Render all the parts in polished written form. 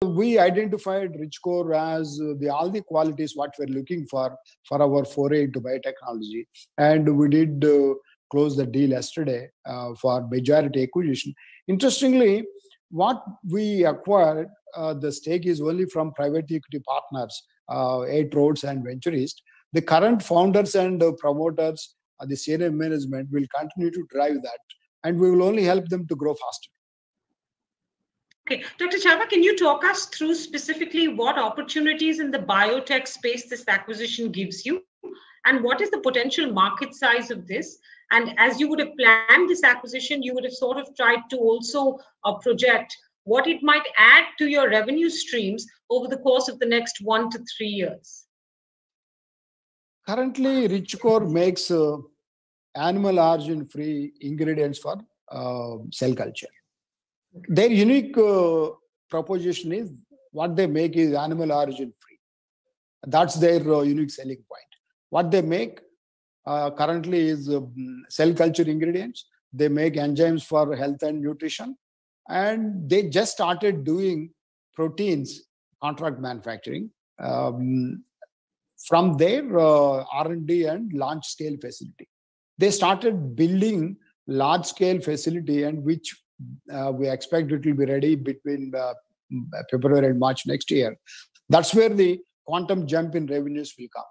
We identified Richcore as all the qualities what we're looking for our foray into biotechnology. And we did close the deal yesterday for majority acquisition. Interestingly, what we acquired, the stake is only from private equity partners, Eight Roads and Venturist. The current founders and promoters, the senior management will continue to drive that, and we will only help them to grow faster. Okay, Dr. Chava, can you talk us through specifically what opportunities in the biotech space this acquisition gives you? And what is the potential market size of this? And as you would have planned this acquisition, you would have sort of tried to also project what it might add to your revenue streams over the course of the next 1 to 3 years. Currently, Richcore makes animal origin-free ingredients for cell culture. Their unique proposition is what they make is animal origin-free. That's their unique selling point. What they make currently is cell culture ingredients. They make enzymes for health and nutrition. And they just started doing proteins contract manufacturing from their R&D and launch scale facility. They started building large scale facility, and which we expect it will be ready between February and March next year. That's where the quantum jump in revenues will come.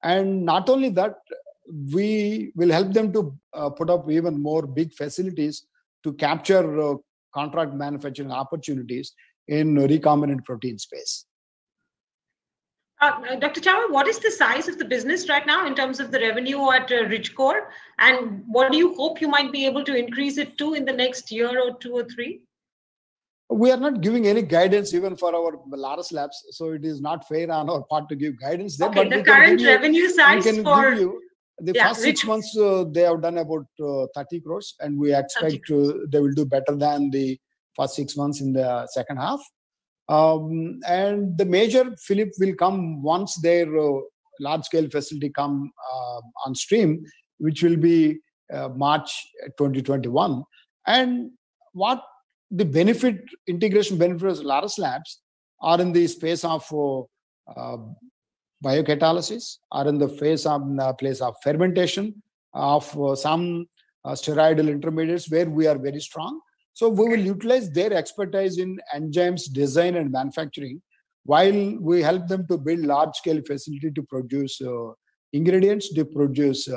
And not only that, we will help them to put up even more big facilities to capture contract manufacturing opportunities in recombinant protein space. Dr. Chava, what is the size of the business right now in terms of the revenue at Richcore? And what do you hope you might be able to increase it to in the next year or 2 or 3? We are not giving any guidance even for our Laurus Labs. So it is not fair on our part to give guidance there. Okay, but the current revenue size for... The first 6 months, they have done about 30 crores. And we expect they will do better than the first 6 months in the second half. And the major flip will come once their large-scale facility come on stream, which will be March 2021. And what the integration benefits of Laurus Labs are in the space of biocatalysis, are in the place of fermentation, of some steroidal intermediates where we are very strong. So we will utilize their expertise in enzymes design and manufacturing, while we help them to build large-scale facility to produce ingredients, to produce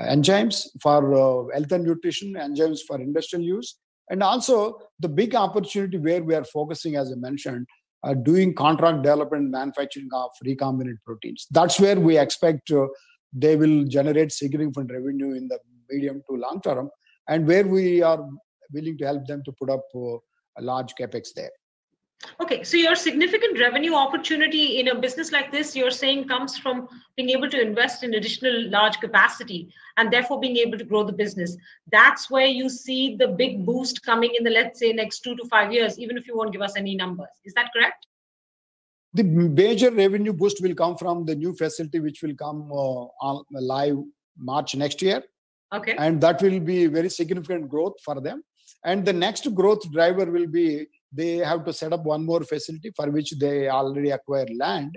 enzymes for health and nutrition, enzymes for industrial use, and also the big opportunity where we are focusing, as I mentioned, doing contract development manufacturing of recombinant proteins. That's where we expect they will generate significant revenue in the medium to long term, and where we are willing to help them to put up a large capex there. Okay, so your significant revenue opportunity in a business like this, you're saying, comes from being able to invest in additional large capacity and therefore being able to grow the business. That's where you see the big boost coming in the, let's say, next 2 to 5 years, even if you won't give us any numbers. Is that correct? The major revenue boost will come from the new facility, which will come live March next year. Okay. And that will be very significant growth for them. And the next growth driver will be they have to set up one more facility for which they already acquired land.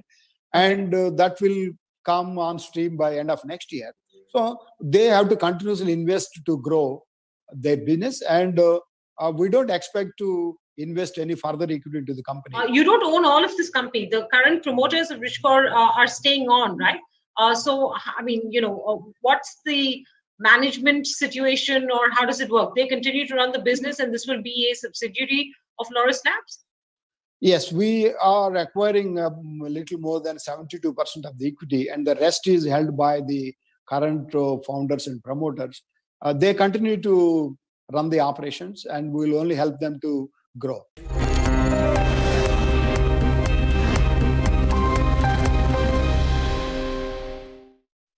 And that will come on stream by end of next year. So they have to continuously invest to grow their business. And we don't expect to invest any further equity into the company. You don't own all of this company. The current promoters of Richcore are staying on, right? So, I mean, what's the management situation, or how does it work? They continue to run the business and this will be a subsidiary of Laurus Labs? Yes, we are acquiring a little more than 72% of the equity, and the rest is held by the current founders and promoters. They continue to run the operations, and we will only help them to grow.